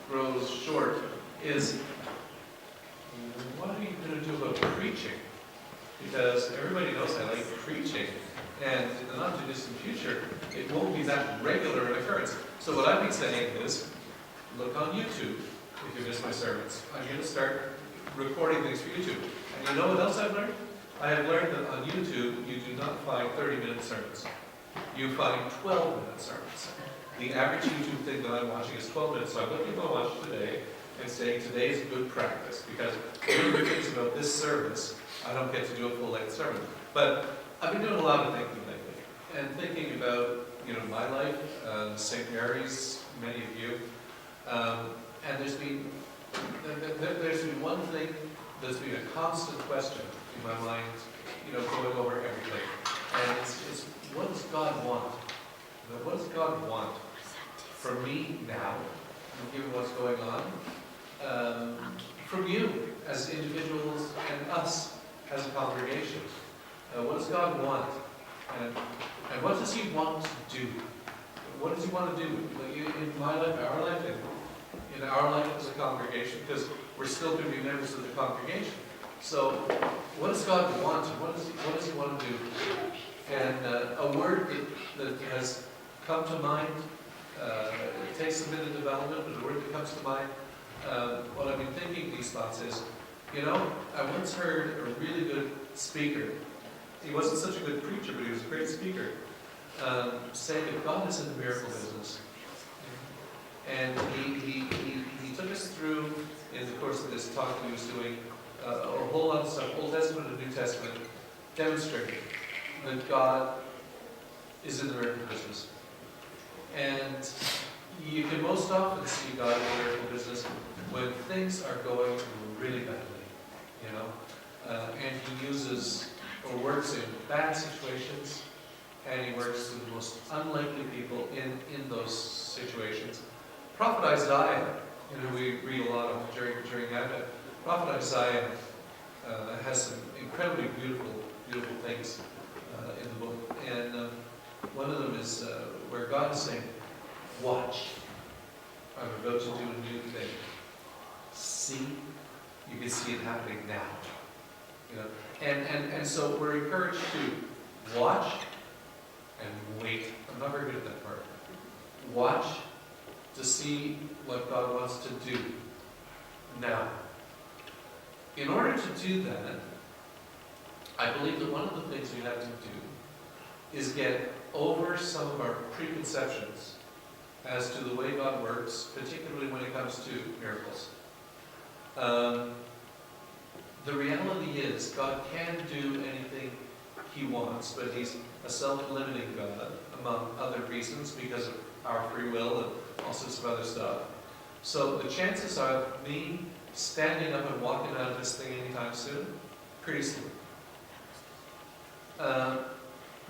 grows short is, what are you going to do about preaching? Because everybody knows I like preaching, and in the not-too-distant future, it won't be that regular an occurrence. So what I've been saying is, look on YouTube if you miss my sermons. I'm going to start recording things for YouTube. And you know what else I've learned? I have learned that on YouTube, you do not find 30-minute sermons. You find 12-minute sermons. The average YouTube thing that I'm watching is 12 minutes. So I'm looking to watch today and saying today's good practice, because one of the things about this service, I don't get to do a full-length sermon. But I've been doing a lot of thinking lately, and thinking about, my life, St. Mary's, many of you, and there's been one thing that's been a constant question in my mind, going over everything, and it's what does God want? What does God want from me now, given what's going on, from you as individuals and us as a congregation? What does God want? And what does He want to do? What does He want to do in my life, our life, and in our life as a congregation? Because we're still going to be members of the congregation. So, what does God want? What does He want to do? And a word that has come to mind, it takes a bit of development, but the word that comes to mind, what I've been thinking these thoughts is, I once heard a really good speaker. He wasn't such a good preacher, but he was a great speaker, saying that God is in the miracle business. And he took us through, in the course of this talk that he was doing, a whole lot of stuff, Old Testament and New Testament, demonstrating that God is in the miracle business. And you can most often see God in the miracle business when things are going really badly, and He uses or works in bad situations, and He works with the most unlikely people in those situations. Prophet Isaiah, we read a lot of during Advent. Prophet Isaiah has some incredibly beautiful things in the book, and one of them is where God is saying, "Watch, I'm about to do a new thing. See, you can see it happening now." And so we're encouraged to watch and wait. I'm not very good at that part. Watch to see what God wants to do now. In order to do that, I believe that one of the things we have to do is get over some of our preconceptions as to the way God works, particularly when it comes to miracles. The reality is, God can do anything He wants, but He's a self-limiting God, among other reasons, because of our free will and all sorts of other stuff. So the chances of me standing up and walking out of this thing anytime soon, pretty slim.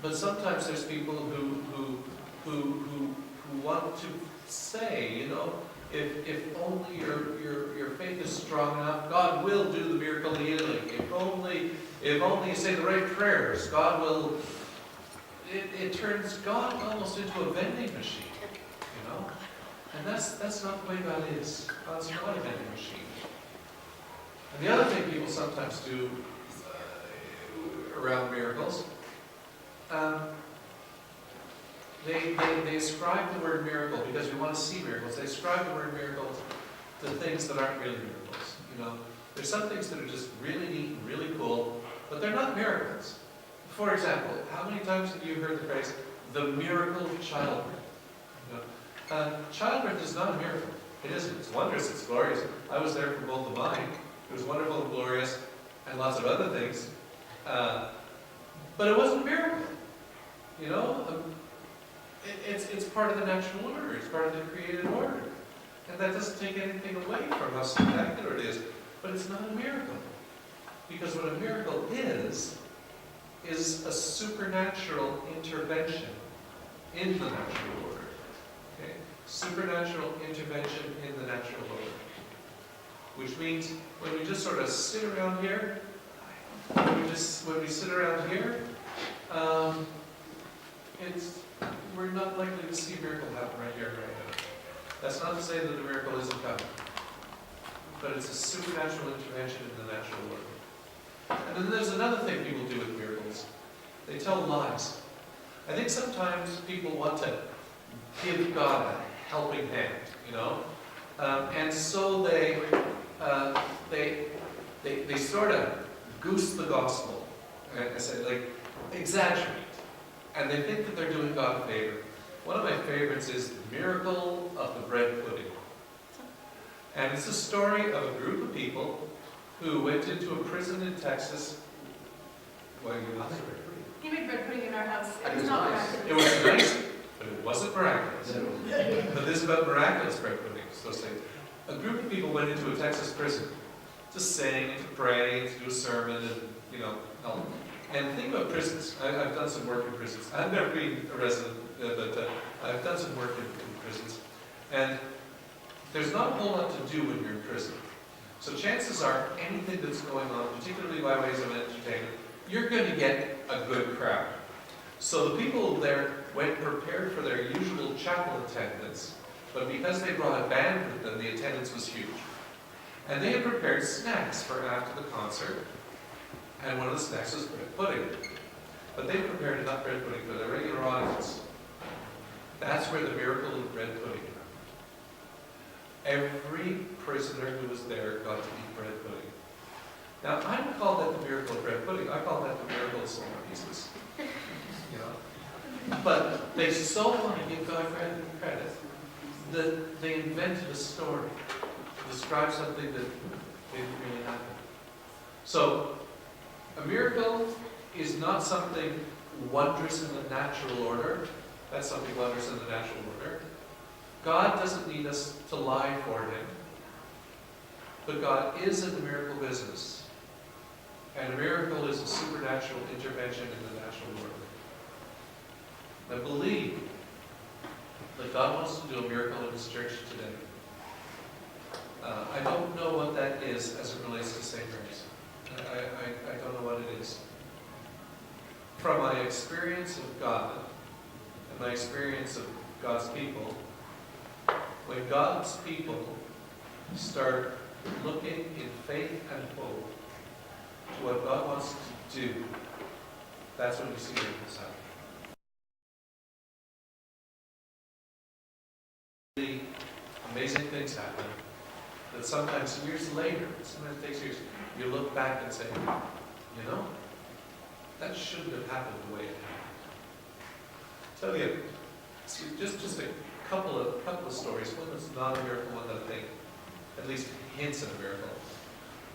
But sometimes there's people who want to say, if only your faith is strong enough, God will do the miracle of healing. If only you say the right prayers, God will. It turns God almost into a vending machine, and that's not the way God is. God's not a vending machine. And the other thing people sometimes do around miracles, they ascribe the word miracle, because we want to see miracles. They ascribe the word miracle to things that aren't really miracles. There's some things that are just really neat and really cool, but they're not miracles. For example, how many times have you heard the phrase, the miracle of childbirth? Childbirth is not a miracle. It isn't. It's wondrous. It's glorious. I was there for both of mine. It was wonderful and glorious, and lots of other things. But it wasn't a miracle. It's part of the natural order. It's part of the created order. And that doesn't take anything away from how spectacular it is. But it's not a miracle. Because what a miracle is a supernatural intervention in the natural order. Okay? Supernatural intervention in the natural order. Which means when we just sort of sit around here, when we sit around here, we're not likely to see a miracle happen right here, right now. That's not to say that the miracle isn't coming, but it's a supernatural intervention in the natural world. And then there's another thing people do with miracles. They tell lies. I think sometimes people want to give God a helping hand, you know? And so they sort of goose the gospel. I say, like, exaggerate. And they think that they're doing God a favor. One of my favorites is the miracle of the bread pudding. And it's a story of a group of people who went into a prison in Texas. Well, you not bread pudding. He made bread pudding in our house. It was nice. It was nice, but it wasn't miraculous. But this is about miraculous bread pudding. So say, a group of people went into a Texas prison to sing, to pray, to do a sermon, and help. And think about prisons. I've done some work in prisons. I've never been a resident, but I've done some work in prisons. And there's not a whole lot to do when you're in prison. So chances are, anything that's going on, particularly by ways of entertainment, you're going to get a good crowd. So the people there went prepared for their usual chapel attendance, but because they brought a band with them, the attendance was huge. And they had prepared snacks for after the concert, and one of the snacks was bread pudding. But they prepared enough bread pudding for their regular audience. That's where the miracle of bread pudding happened. Every prisoner who was there got to eat bread pudding. Now, I don't call that the miracle of bread pudding. I call that the miracle of solar pieces. But they so want to give God credit that they invented a story to describe something that didn't really happen. So, a miracle is not something wondrous in the natural order. That's something wondrous in the natural order. God doesn't need us to lie for Him. But God is in the miracle business. And a miracle is a supernatural intervention in the natural world. I believe that God wants to do a miracle in His church today. I don't know what that is as it relates to St. Mary's. I don't know what it is. From my experience of God and my experience of God's people, when God's people start looking in faith and hope to what God wants to do, that's when you see miracles happen. Really amazing things happen that sometimes years later, sometimes it takes years, you look back and say, that shouldn't have happened the way it happened. Tell you, just a couple of stories. One that's not a miracle, one that I think at least hints at a miracle.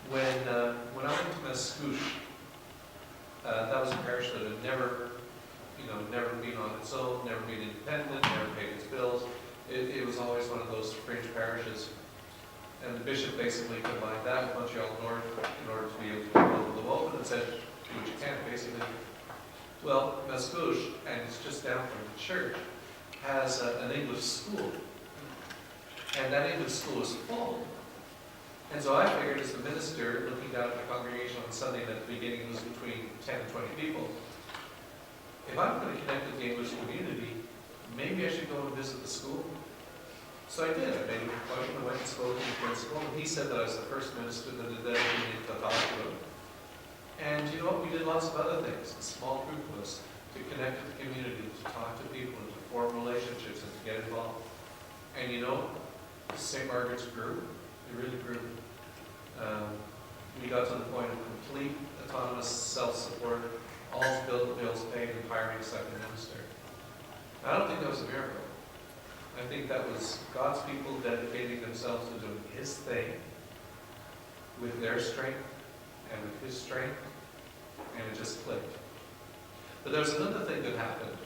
When I went to Mascouche, that was a parish that had never been on its own, never been independent, never paid its bills. It was always one of those fringe parishes. And the bishop basically combined that with Montreal North in order to be able to build them open and said, do what you can, basically. Well, Mascouche, and it's just down from the church, has an English school. And that English school is full. And so I figured, as the minister, looking down at the congregation on Sunday, and at the beginning it was between 10 and 20 people, if I'm going to connect with the English community, maybe I should go and visit the school. So I did. I made an appointment. I went and spoke to the principal, and he said that I was the first minister that had ever been to talk to him. And you know what? We did lots of other things. A small group of us to connect with the community, to talk to people, and to form relationships, and to get involved. And St. Margaret's grew. It really grew. We got to the point of complete autonomous self-support, all bills paid, and hiring a second minister. I don't think that was a miracle. I think that was God's people dedicating themselves to doing His thing with their strength and with His strength, and it just clicked. But there's another thing that happened,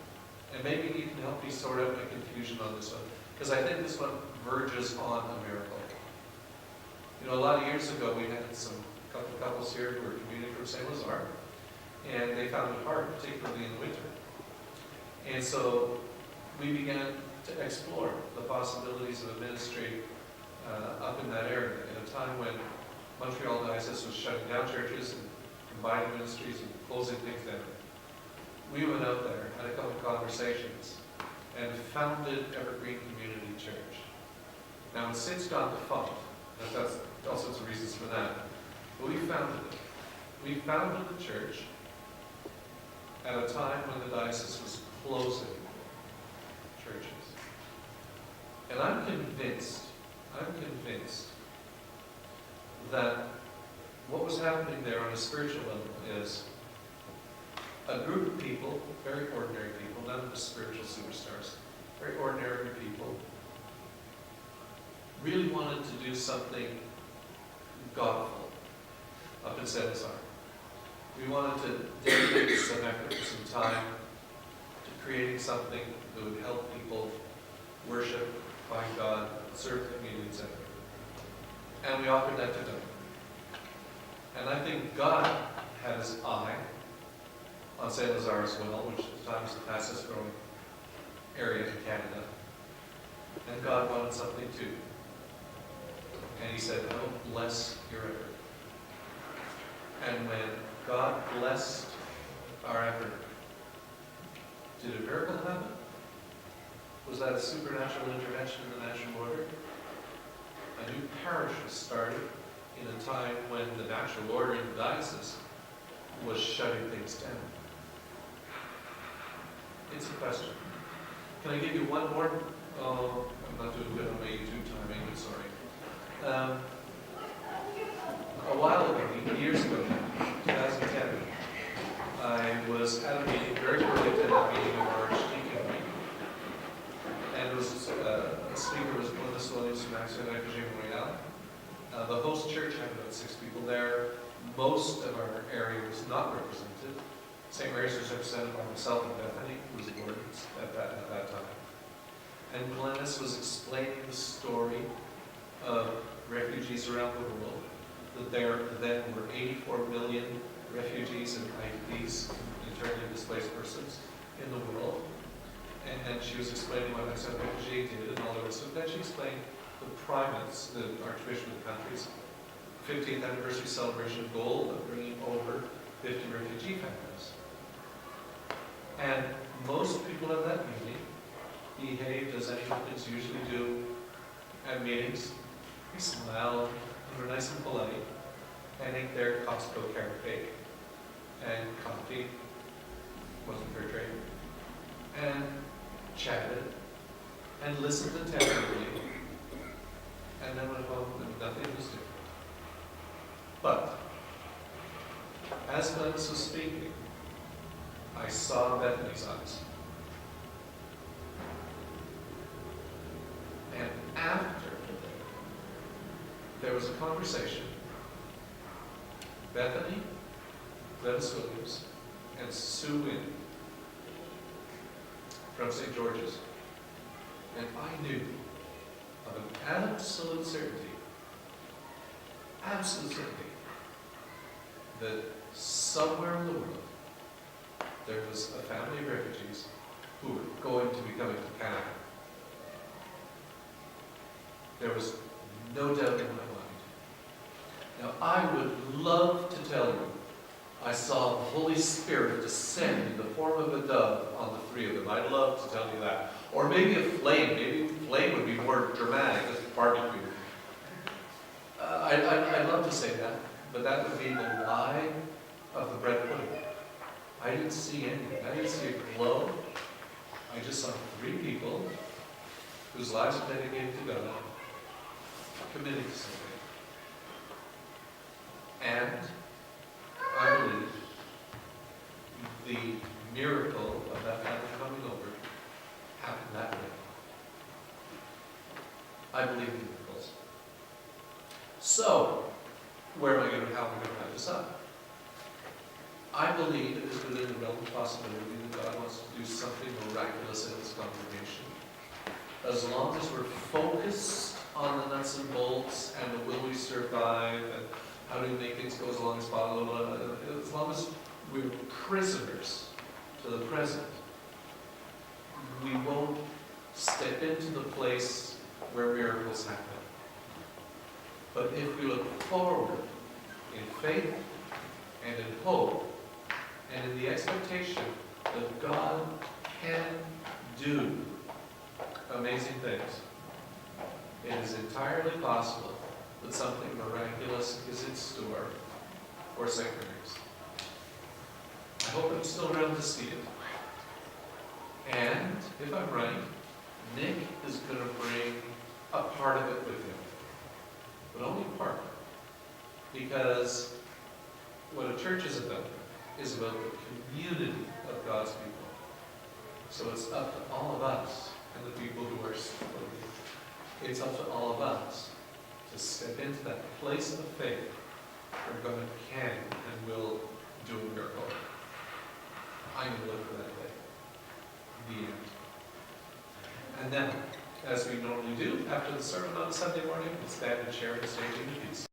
and maybe you can help me sort out my confusion on this one, because I think this one verges on a miracle. A lot of years ago, we had couple couples here who were commuting from St. Lazare, and they found it hard, particularly in the winter. And so we began to explore the possibilities of a ministry up in that area at a time when Montreal Diocese was shutting down churches and combining ministries and closing things down. We went out there, had a couple of conversations, and founded Evergreen Community Church. Now, it's since gone defunct. That's all sorts of reasons for that. But we founded it. We founded the church at a time when the diocese was closing churches. And I'm convinced that what was happening there on a spiritual level is a group of people, very ordinary people, none of the spiritual superstars, very ordinary people, really wanted to do something godful up in Saint Lazare. We wanted to dedicate some effort, some time to creating something that would help people worship, find God, serve the community, etc. And we offered that to them. And I think God had his eye on Saint Lazare as well, which at the time was the fastest growing area in Canada. And God wanted something too. And he said, I will bless your effort. And when God blessed our effort, did a miracle happen? Was that a supernatural intervention in the national order? A new parish was started in a time when the natural order in the diocese was shutting things down. It's a question. Can I give you one more? Oh, I'm not doing good on my YouTube timing, I'm sorry. A while ago, years ago, 2010, I was at a meeting, very early attended a meeting of our Archdeacon meeting. And it was, a speaker was Glynis Williams from Action Refugee Memorial. The host church had about 6 people there. Most of our area was not represented. St. Mary's was represented by myself and Bethany, who was wardens at that time. And Glynis was explaining the story of refugees around the world, that there then were 84 million refugees and IDPs, internally displaced persons, in the world. And she was explaining what Action Refugee did and all the rest of it. Then she explained the primates, the Archbishop of the country's 15th anniversary celebration goal of bringing over 50 refugee families. And most people at that meeting behaved as Anglicans usually do at meetings. They smiled, and were nice and polite, and ate their Costco carrot cake and coffee, wasn't fair trade, and chatted and listened attentively, and then went home and nothing was different. But as Glennis was speaking, I saw Bethany's eyes. And after there was a conversation, Bethany, Glennis Williams, and Sue Wynn from St. George's. And I knew of an absolute certainty, that somewhere in the world there was a family of refugees who were going to be coming to Canada. There was no doubt in my mind. Now, I would love to tell you I saw the Holy Spirit descend in the form of a dove on the 3 of them. I'd love to tell you that. Or maybe a flame. Maybe a flame would be more dramatic as barbecue. I'd love to say that, but that would be the lie of the bread pudding. I didn't see anything. I didn't see a glow. I just saw 3 people whose lives are dedicated to God, committed to something. And I believe the miracle of that family coming over happened that way. I believe in miracles. So, how am I going to wrap this up? I believe it is within the realm of possibility that God wants to do something miraculous in His congregation. As long as we're focused on the nuts and bolts and the will we survive and how do we make things go as long as possible, as long as we're prisoners to the present, we won't step into the place where miracles happen. But if we look forward in faith and in hope and in the expectation that God can do amazing things, It is entirely possible that something miraculous is in store for St. Mary's. I hope I'm still around to see it. And if I'm right, Nick is going to bring a part of it with him. But only part. Because what a church is about the community of God's people. So it's up to all of us and the people who are supporting. It's up to all of us to step into that place of faith where God can and will do a miracle. I'm going to look for that day. The end. And then, as we normally do, after the sermon on Sunday morning, we'll stand and share the stage in peace.